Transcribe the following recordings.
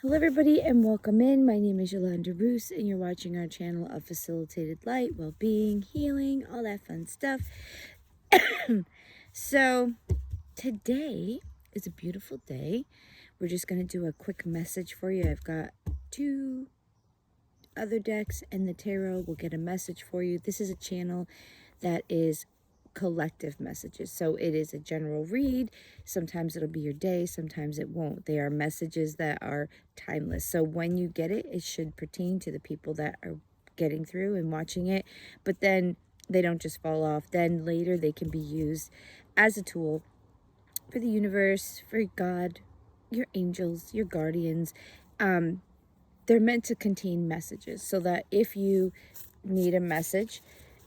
Hello everybody and welcome in. My name is Yolanda Roos and you're watching our channel of Facilitated Light, Well-Being, Healing, all that fun stuff. So today is a beautiful day. We're just going to do a quick message for you. I've got two other decks and the tarot will get a message for you. This is a channel that is collective messages, so it is a general read. Sometimes it'll be your day, sometimes it won't. They are messages that are timeless, so when you get it, it should pertain to the people that are getting through and watching it, but then they don't just fall off. Then later they can be used as a tool for the universe, for God, your angels, your guardians. They're meant to contain messages so that if you need a message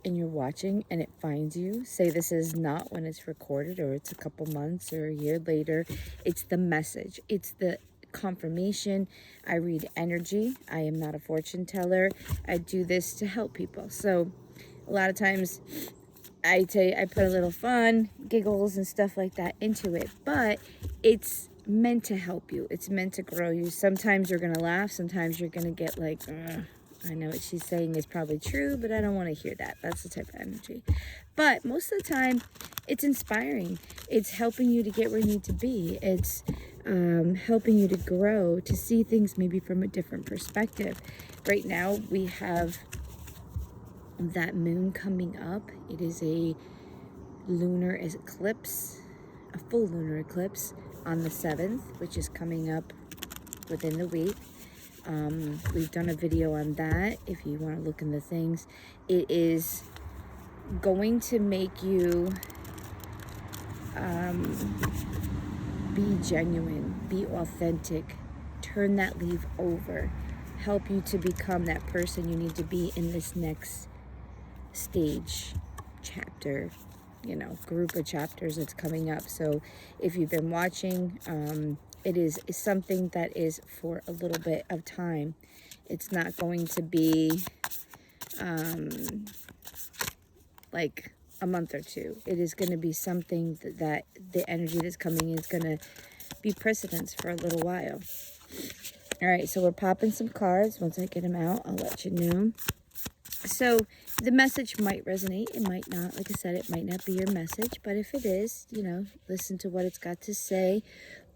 and you're watching and it finds you, say this is not when it's recorded or it's a couple months or a year later, it's the message, it's the confirmation. I read energy. I am not a fortune teller. I do this to help people. So a lot of times I put a little fun, giggles and stuff like that into it, but it's meant to help you. It's meant to grow you. Sometimes you're going to laugh. Sometimes you're going to get like, I know what she's saying is probably true, but I don't want to hear that. That's the type of energy. But most of the time, it's inspiring. It's helping you to get where you need to be. It's helping you to grow, to see things maybe from a different perspective. Right now, we have that moon coming up. It is a lunar eclipse, a full lunar eclipse on the 7th, which is coming up within the week. We've done a video on that if you want to look in the things. It is going to make you be genuine, be authentic, turn that leaf over, help you to become that person you need to be in this next stage, chapter, group of chapters that's coming up. So if you've been watching, it is something that is for a little bit of time. It's not going to be like a month or two. It is going to be something that the energy that's coming in is going to be precedence for a little while. All right, so we're popping some cards. Once I get them out, I'll let you know. So the message might resonate, it might not. Like I said, it might not be your message, but if it is, listen to what it's got to say.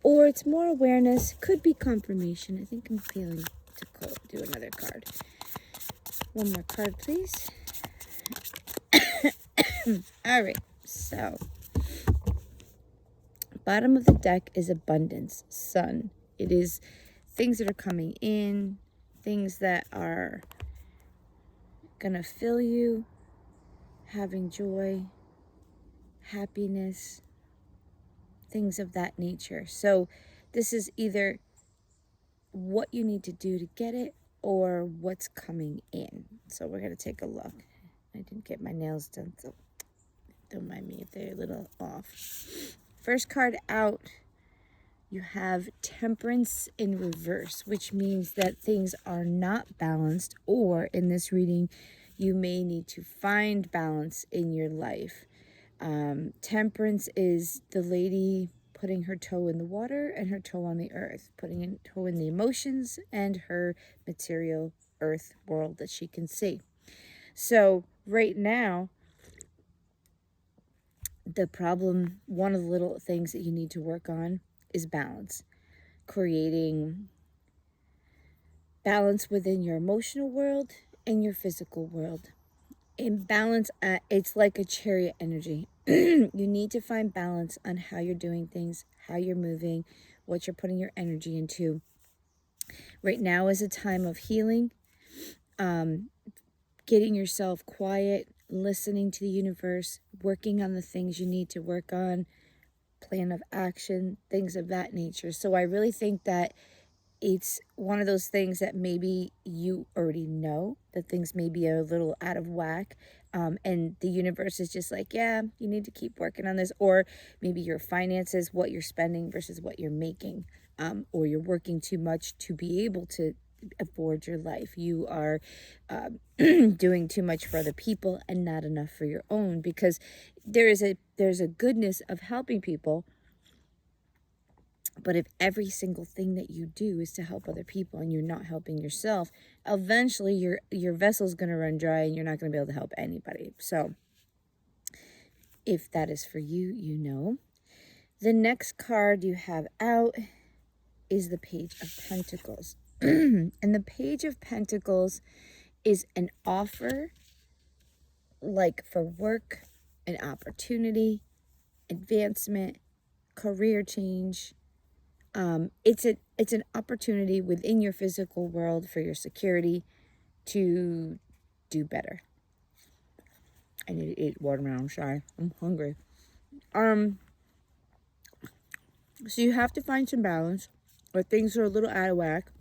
Or it's more awareness, could be confirmation. I think I'm feeling to do another card. One more card, please. All right, so bottom of the deck is abundance, sun. It is things that are coming in, things that are gonna fill you, having joy, happiness, things of that nature. So this is either what you need to do to get it or what's coming in. So we're going to take a look. I didn't get my nails done, so don't mind me if they're a little off. First card out, you have temperance in reverse, which means that things are not balanced, or in this reading, you may need to find balance in your life. Temperance is the lady putting her toe in the water and her toe on the earth, putting a toe in the emotions and her material earth world that she can see. So right now, the problem, one of the little things that you need to work on is balance. Creating balance within your emotional world and your physical world. In balance, it's like a chariot energy. You need to find balance on how you're doing things, how you're moving, what you're putting your energy into. Right now is a time of healing, getting yourself quiet, listening to the universe, working on the things you need to work on, plan of action, things of that nature. So I really think that it's one of those things that maybe you already know, that things may be a little out of whack. And the universe is just like, yeah, you need to keep working on this. Or maybe your finances, what you're spending versus what you're making. Or you're working too much to be able to afford your life. You are doing too much for other people and not enough for your own, because there's a goodness of helping people. But if every single thing that you do is to help other people and you're not helping yourself, eventually your vessel's going to run dry and you're not going to be able to help anybody. So if that is for you, you know. The next card you have out is the Page of Pentacles. And the Page of Pentacles is an offer, like for work, an opportunity, advancement, career change. It's an opportunity within your physical world for your security to do better. I need to eat watermelon. I'm sorry. I'm hungry. So you have to find some balance, or things are a little out of whack.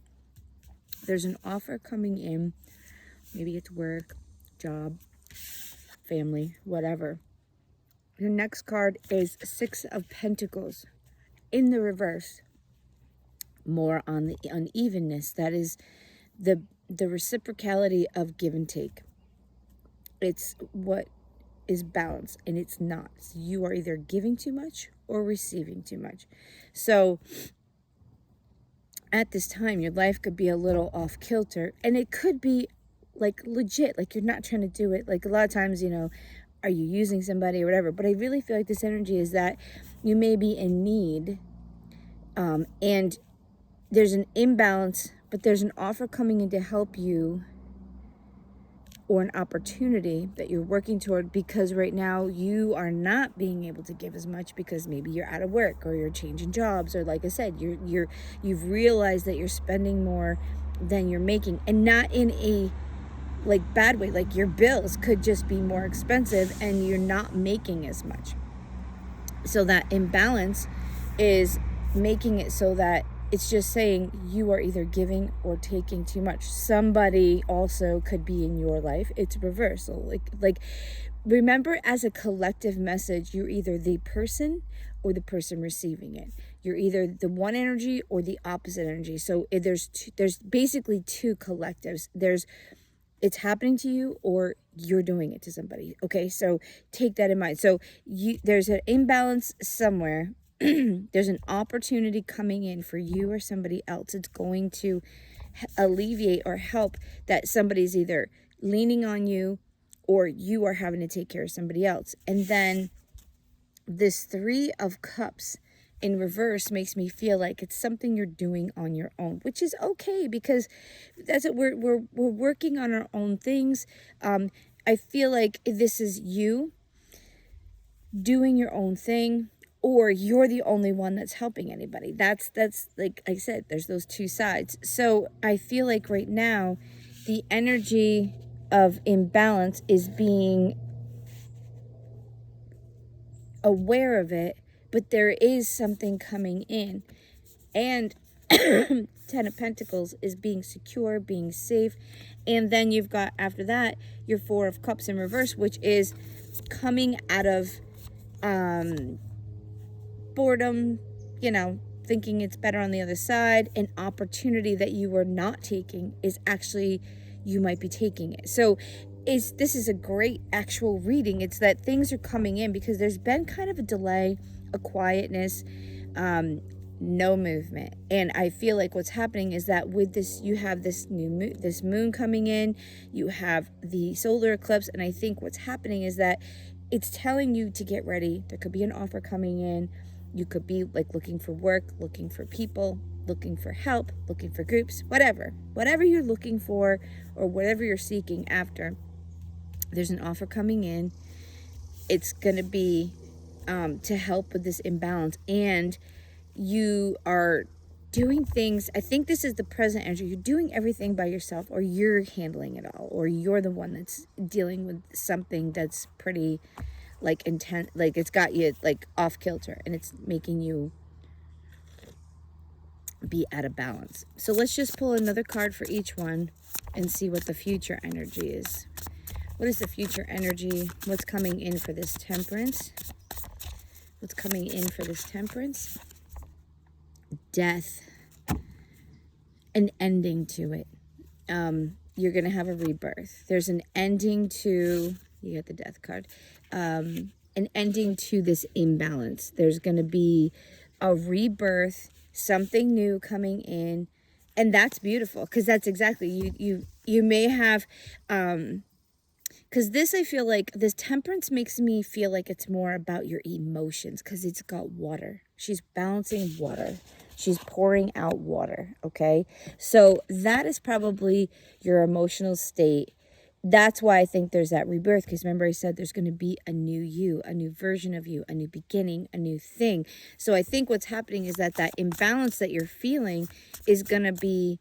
There's an offer coming in. Maybe it's work, job, family, whatever. The next card is Six of Pentacles in the reverse. More on the unevenness. That is the reciprocality of give and take. It's what is balanced, and it's not. So you are either giving too much or receiving too much. So at this time, your life could be a little off kilter, and it could be like legit, like you're not trying to do it. Like a lot of times, you know, are you using somebody or whatever? But I really feel like this energy is that you may be in need, and there's an imbalance, but there's an offer coming in to help you, or an opportunity that you're working toward, because right now you are not being able to give as much because maybe you're out of work or you're changing jobs, or like I said, you've realized that you're spending more than you're making, and not in a like bad way. Like your bills could just be more expensive and you're not making as much. So that imbalance is making it so that it's just saying you are either giving or taking too much. Somebody also could be in your life. It's reversal. Like remember, as a collective message, you're either the person or the person receiving it. You're either the one energy or the opposite energy. So there's basically two collectives. It's happening to you or you're doing it to somebody. Okay, so take that in mind. So there's an imbalance somewhere. There's an opportunity coming in for you or somebody else. It's going to alleviate or help that somebody's either leaning on you or you are having to take care of somebody else. And then this Three of Cups in reverse makes me feel like it's something you're doing on your own, which is okay, because that's it. We're working on our own things. I feel like this is you doing your own thing, or you're the only one that's helping anybody. That's like I said, there's those two sides. So I feel like right now the energy of imbalance is being aware of it, but there is something coming in. And Ten of Pentacles is being secure, being safe. And then you've got, after that, your Four of Cups in reverse, which is coming out of boredom, you know, thinking it's better on the other side. An opportunity that you were not taking is actually, you might be taking it. So this is a great actual reading. It's that things are coming in, because there's been kind of a delay, a quietness, no movement. And I feel like what's happening is that with this, you have this this moon coming in, you have the solar eclipse, and I think what's happening is that it's telling you to get ready. There could be an offer coming in. You could be like looking for work, looking for people, looking for help, looking for groups, whatever you're looking for or whatever you're seeking after. There's an offer coming in. It's going to be to help with this imbalance, and you are doing things. I think this is the present energy. You're doing everything by yourself, or you're handling it all, or you're the one that's dealing with something that's pretty like intense, like it's got you like off kilter, and it's making you be out of balance. So let's just pull another card for each one and see what the future energy is. What is the future energy? What's coming in for this Temperance? What's coming in for this Temperance? Death. An ending to it. You're going to have a rebirth. There's an ending to, you get the Death card, an ending to this imbalance. There's going to be a rebirth something new coming in. And that's beautiful, because that's exactly, you may have, because this, I feel like this temperance makes me feel like it's more about your emotions, because it's got water. She's balancing water. She's pouring out water, okay? So that is probably your emotional state. That's why I think there's that rebirth, because remember I said there's going to be a new you, a new version of you, a new beginning, a new thing. So I think what's happening is that imbalance that you're feeling is going to be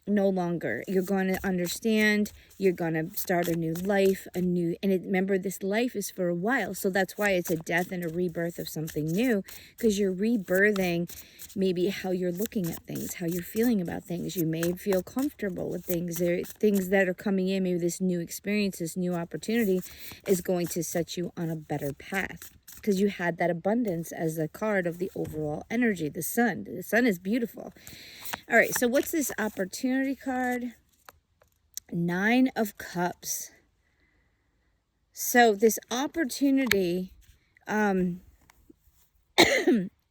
no longer. You're going to understand, you're going to start a new life, remember, this life is for a while. So that's why it's a death and a rebirth of something new, because you're rebirthing maybe how you're looking at things, how you're feeling about things. You may feel comfortable with things. There are things that are coming in. Maybe this new experience, this new opportunity is going to set you on a better path, because you had that abundance as a card of the overall energy. The sun is beautiful. All right, so what's this opportunity card? 9 of Cups. So this opportunity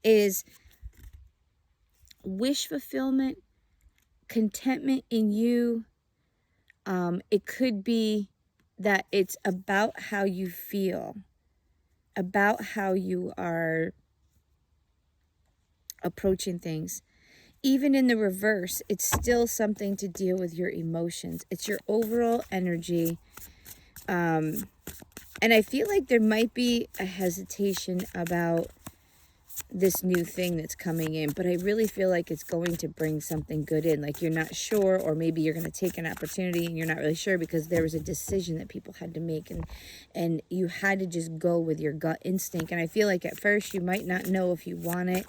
is wish fulfillment, contentment in you. It could be that it's about how you feel, about how you are approaching things. Even in the reverse, it's still something to deal with your emotions. It's your overall energy. And I feel like there might be a hesitation about this new thing that's coming in, but I really feel like it's going to bring something good in. Like, you're not sure, or maybe you're going to take an opportunity and you're not really sure because there was a decision that people had to make, and you had to just go with your gut instinct. And I feel like at first you might not know if you want it,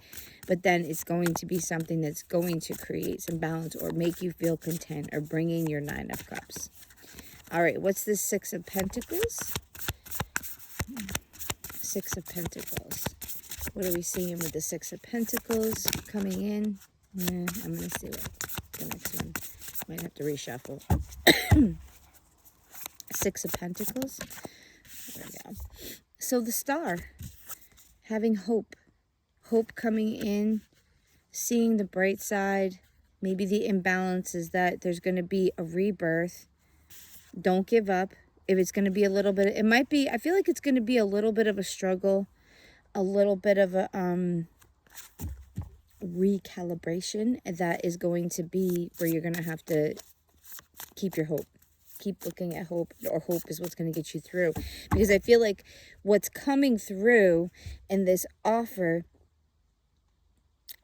but then it's going to be something that's going to create some balance or make you feel content or bring in your 9 of Cups. All right, what's this 6 of Pentacles? 6 of Pentacles. What are we seeing with the 6 of Pentacles coming in? I'm going to see what the next one. Might have to reshuffle. 6 of Pentacles. There we go. So the Star. Having hope. Hope coming in. Seeing the bright side. Maybe the imbalance is that there's going to be a rebirth. Don't give up. If it's going to be a little bit, it might be, I feel like it's going to be a little bit of a struggle, a little bit of a recalibration that is going to be where you're going to have to keep your hope. Keep looking at hope, or hope is what's going to get you through. Because I feel like what's coming through in this offer,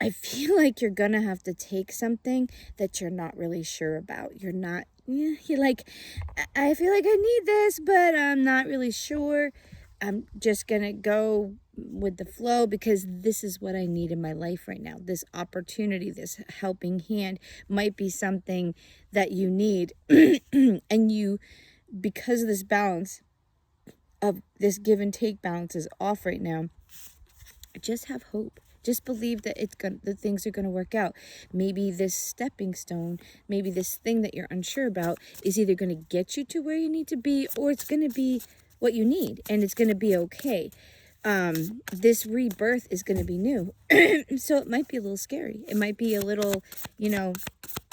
I feel like you're going to have to take something that you're not really sure about. You're like, I feel like I need this, but I'm not really sure. I'm just going to go with the flow because this is what I need in my life right now. This opportunity, this helping hand might be something that you need. And you, because of this balance of this give and take balance is off right now, just have hope. Just believe that the things are going to work out. Maybe this stepping stone, maybe this thing that you're unsure about is either going to get you to where you need to be, or it's going to be what you need, and it's going to be okay. This rebirth is going to be new. So it might be a little scary. It might be a little,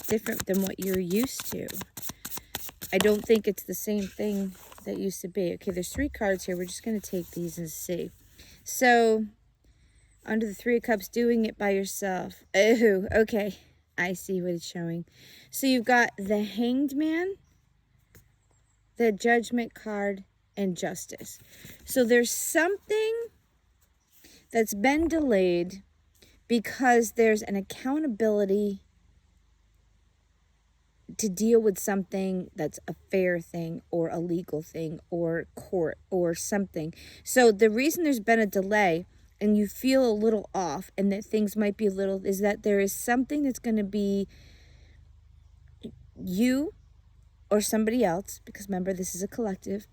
different than what you're used to. I don't think it's the same thing that used to be. Okay, there's 3 cards here. We're just going to take these and see. So, under the 3 of Cups, doing it by yourself. Oh, okay. I see what it's showing. So you've got the Hanged Man, the Judgment card, and Justice. So there's something that's been delayed because there's an accountability to deal with something that's a fair thing or a legal thing or court or something. So the reason there's been a delay and you feel a little off and that things might be a little, is that there is something that's going to be you or somebody else, because remember, this is a collective.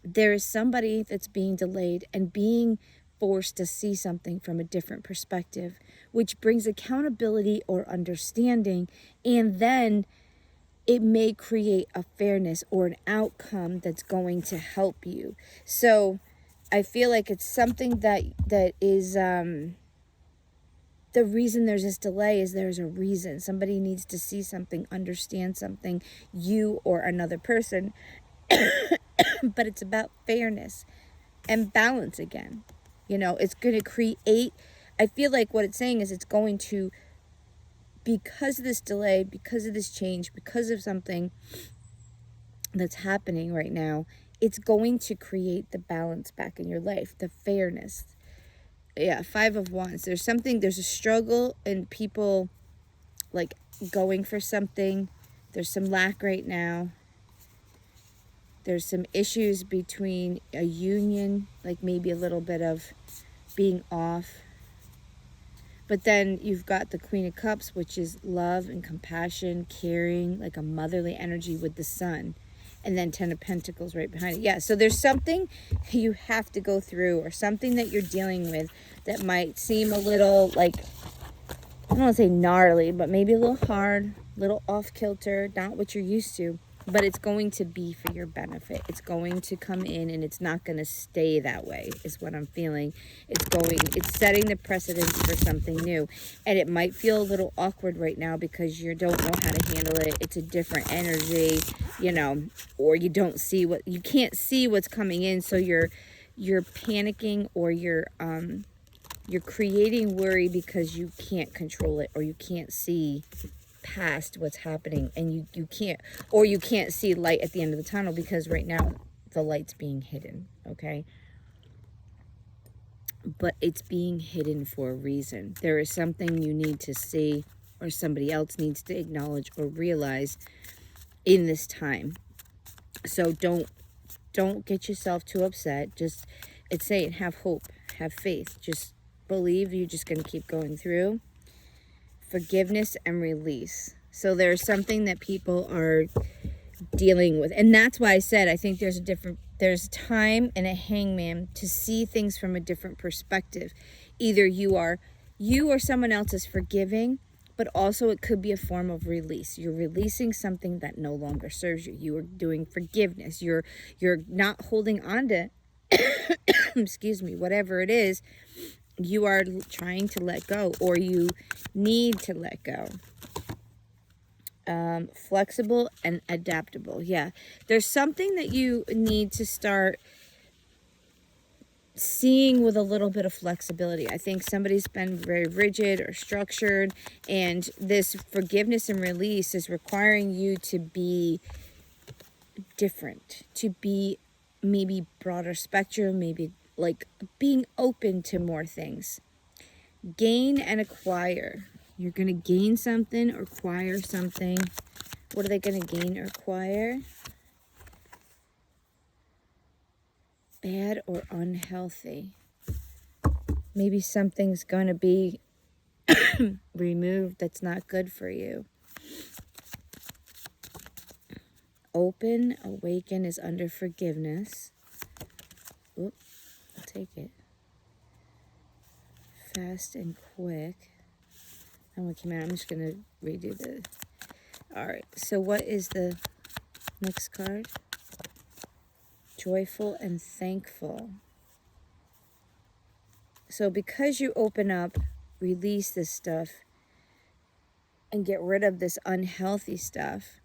There is somebody that's being delayed and being forced to see something from a different perspective, which brings accountability or understanding, and then it may create a fairness or an outcome that's going to help you. So I feel like it's something that is the reason there's this delay is there's a reason. Somebody needs to see something, understand something, you or another person. But it's about fairness and balance again. You know, it's going to create, I feel like what it's saying is it's going to, because of this delay, because of this change, because of something that's happening right now, it's going to create the balance back in your life, the fairness. Yeah, 5 of Wands. There's a struggle in people like going for something. There's some lack right now. There's some issues between a union, like maybe a little bit of being off. But then you've got the Queen of Cups, which is love and compassion, caring, like a motherly energy with the Sun. And then 10 of Pentacles right behind it. Yeah, so there's something you have to go through, or something that you're dealing with that might seem a little like, I don't want to say gnarly, but maybe a little hard, a little off kilter, not what you're used to. But it's going to be for your benefit. It's going to come in, and it's not going to stay that way, is what I'm feeling. It's setting the precedence for something new. And it might feel a little awkward right now because you don't know how to handle it. It's a different energy, you know, or you can't see what's coming in. So you're panicking, or you're creating worry because you can't control it, or you can't see past what's happening, and you can't see light at the end of the tunnel, because right now the light's being hidden, okay? But it's being hidden for a reason. There is something you need to see, or somebody else needs to acknowledge or realize in this time. So don't get yourself too upset. It's saying have hope, have faith, just believe you're just going to keep going through. Forgiveness and release. So there's something that people are dealing with. And that's why I said I think there's time and a hangman to see things from a different perspective. Either you or someone else is forgiving, but also it could be a form of release. You're releasing something that no longer serves you. You are doing forgiveness. You're not holding on to excuse me, whatever it is. You are trying to let go, or you need to let go. Flexible and adaptable. Yeah, there's something that you need to start seeing with a little bit of flexibility. I think somebody's been very rigid or structured, and this forgiveness and release is requiring you to be different, to be maybe broader spectrum, maybe like being open to more things. Gain and acquire. You're going to gain something or acquire something. What are they going to gain or acquire? Bad or unhealthy. Maybe something's going to be removed that's not good for you. Open, awaken is under forgiveness. Oop, I'll take it. Fast and quick. And what came out, I'm just going to redo the... Alright, so what is the next card? Joyful and thankful. So because you open up, release this stuff, and get rid of this unhealthy stuff,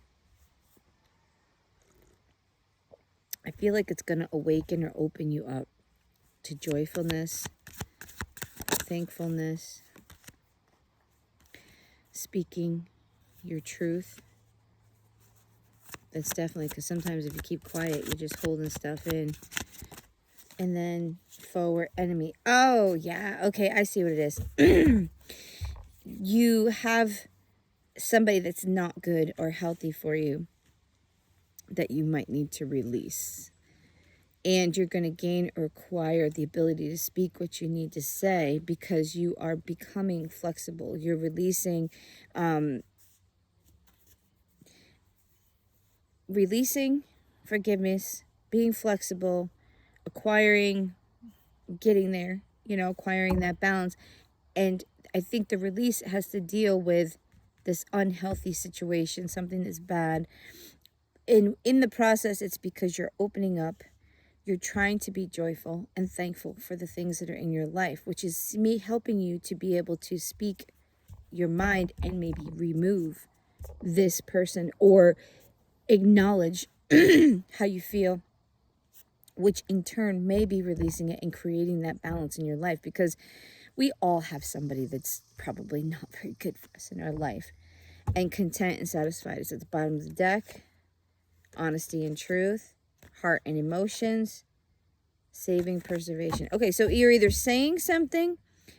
I feel like it's going to awaken or open you up to joyfulness, thankfulness, speaking your truth. That's definitely, because sometimes if you keep quiet, you're just holding stuff in. And then foe or enemy. Oh, yeah. Okay, I see what it is. You have somebody that's not good or healthy for you that you might need to release. And you're going to gain or acquire the ability to speak what you need to say, because you are becoming flexible. You're releasing, forgiveness, being flexible, acquiring, getting there, acquiring that balance. And I think the release has to deal with this unhealthy situation, something that's bad. In the process, it's because you're opening up You're trying to be joyful and thankful for the things that are in your life, which is me helping you to be able to speak your mind and maybe remove this person or acknowledge how you feel, which in turn may be releasing it and creating that balance in your life, because we all have somebody that's probably not very good for us in our life. And content and satisfied is at the bottom of the deck. Honesty and truth, heart and emotions, saving preservation. Okay, so you're either saying something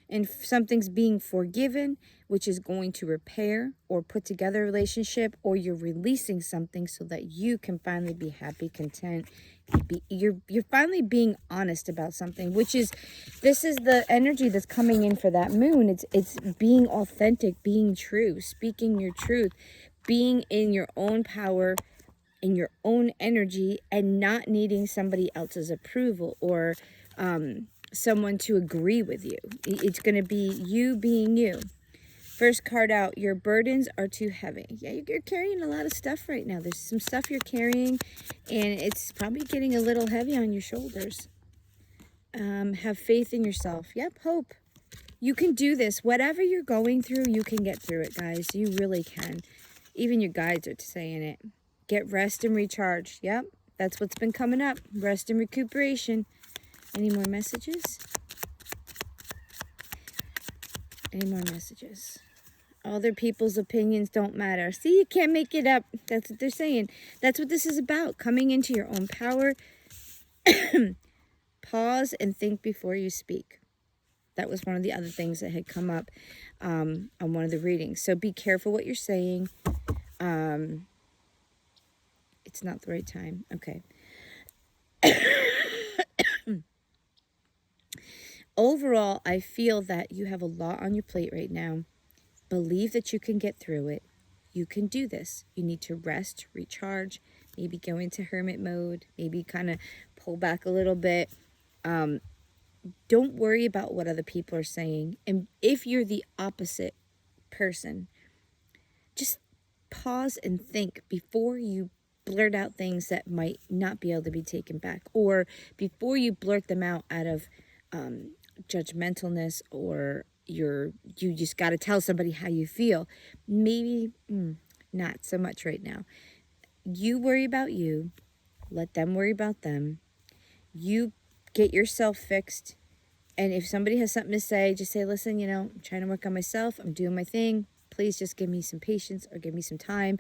and something's being forgiven, which is going to repair or put together a relationship, or you're releasing something so that you can finally be happy, content. You're finally being honest about something, which is, this is the energy that's coming in for that moon. It's being authentic, being true, speaking your truth, being in your own power, in your own energy, and not needing somebody else's approval or someone to agree with you. It's going to be you being you. First card out, your burdens are too heavy. Yeah, you're carrying a lot of stuff right now. There's some stuff you're carrying, and it's probably getting a little heavy on your shoulders. Have faith in yourself. Yep, hope. You can do this. Whatever you're going through, you can get through it, guys. You really can. Even your guides are saying it. Get rest and recharge. Yep, that's what's been coming up. Rest and recuperation. Any more messages? Any more messages? Other people's opinions don't matter. See, you can't make it up. That's what they're saying. That's what this is about. Coming into your own power. Pause and think before you speak. That was one of the other things that had come up on one of the readings. So be careful what you're saying. It's not the right time. Okay. Overall, I feel that you have a lot on your plate right now. Believe that you can get through it. You can do this. You need to rest, recharge, maybe go into hermit mode, maybe kind of pull back a little bit. Don't worry about what other people are saying. And if you're the opposite person, just pause and think before you blurt out things that might not be able to be taken back, or before you blurt them out of judgmentalness, or you just got to tell somebody how you feel. Maybe not so much right now. You worry about you. Let them worry about them. You get yourself fixed. And if somebody has something to say, just say, listen, I'm trying to work on myself. I'm doing my thing. Please just give me some patience or give me some time.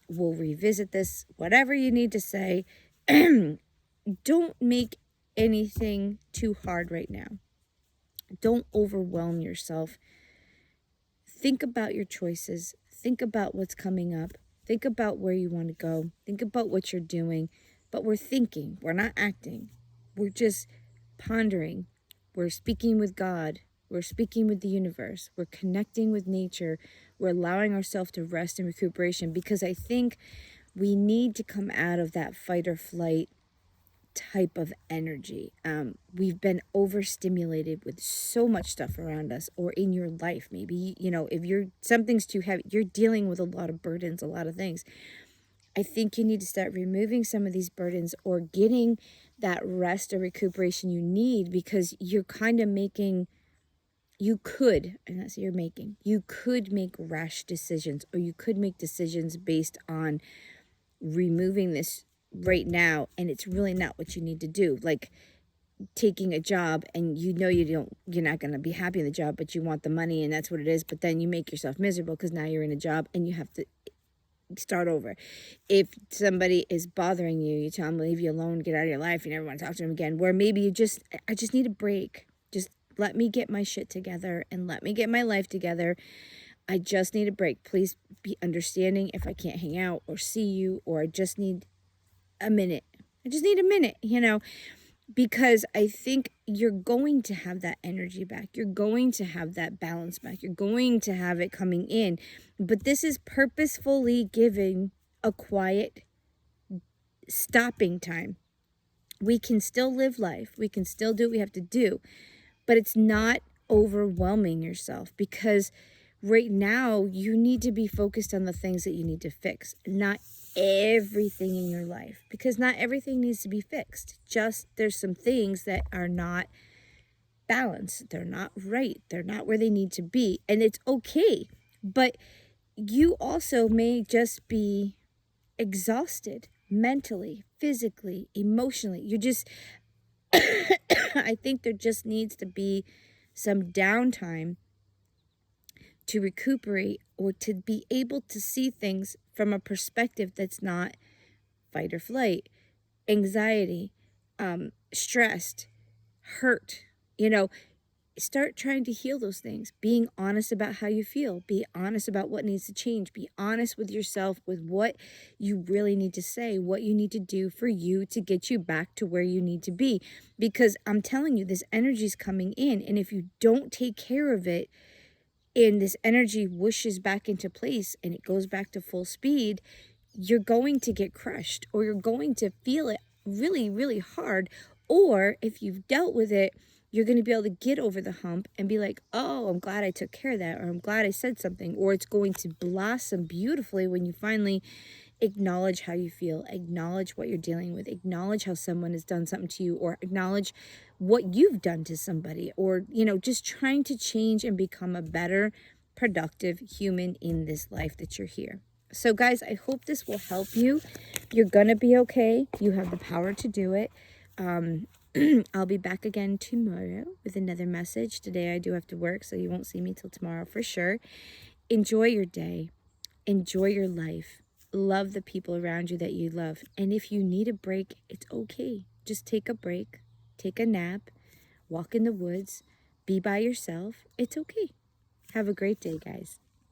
We'll revisit this, whatever you need to say. Don't make anything too hard right now. Don't overwhelm yourself. Think about your choices. Think about what's coming up. Think about where you want to go. Think about what you're doing. But we're thinking. We're not acting. We're just pondering. We're speaking with God. We're speaking with the universe. We're connecting with nature. We're allowing ourselves to rest and recuperation, because I think we need to come out of that fight or flight type of energy. We've been overstimulated with so much stuff around us, or in your life. Maybe, if something's too heavy, you're dealing with a lot of burdens, a lot of things. I think you need to start removing some of these burdens, or getting that rest or recuperation you need, because you're kind of you could make rash decisions, or you could make decisions based on removing this right now, and it's really not what you need to do. Like taking a job, and you're not going to be happy in the job, but you want the money, and that's what it is. But then you make yourself miserable because now you're in a job and you have to start over. If somebody is bothering you, you tell them, leave you alone, get out of your life, you never want to talk to them again. Where maybe I just need a break. Just let me get my shit together and let me get my life together. I just need a break. Please be understanding if I can't hang out or see you, or I just need a minute. I just need a minute, because I think you're going to have that energy back. You're going to have that balance back. You're going to have it coming in. But this is purposefully giving a quiet stopping time. We can still live life. We can still do what we have to do. But it's not overwhelming yourself, because right now you need to be focused on the things that you need to fix, not everything in your life, because not everything needs to be fixed. Just there's some things that are not balanced, they're not right, they're not where they need to be, and it's okay. But you also may just be exhausted mentally, physically, emotionally. You just I think there just needs to be some downtime to recuperate, or to be able to see things from a perspective that's not fight or flight, anxiety, stressed, hurt. You know, start trying to heal those things, being honest about how you feel, be honest about what needs to change, be honest with yourself with what you really need to say, what you need to do for you to get you back to where you need to be. Because I'm telling you, this energy is coming in, and if you don't take care of it, and this energy whooshes back into place and it goes back to full speed, you're going to get crushed, or you're going to feel it really, really hard. Or if you've dealt with it, you're going to be able to get over the hump and be like, oh, I'm glad I took care of that, or I'm glad I said something, or it's going to blossom beautifully when you finally acknowledge how you feel, acknowledge what you're dealing with, acknowledge how someone has done something to you, or acknowledge what you've done to somebody, or, just trying to change and become a better, productive human in this life that you're here. So guys, I hope this will help you. You're gonna be okay. You have the power to do it. I'll be back again tomorrow with another message. Today I do have to work, so you won't see me till tomorrow for sure. Enjoy your day. Enjoy your life. Love the people around you that you love. And if you need a break, it's okay. Just take a break. Take a nap. Walk in the woods. Be by yourself. It's okay. Have a great day, guys.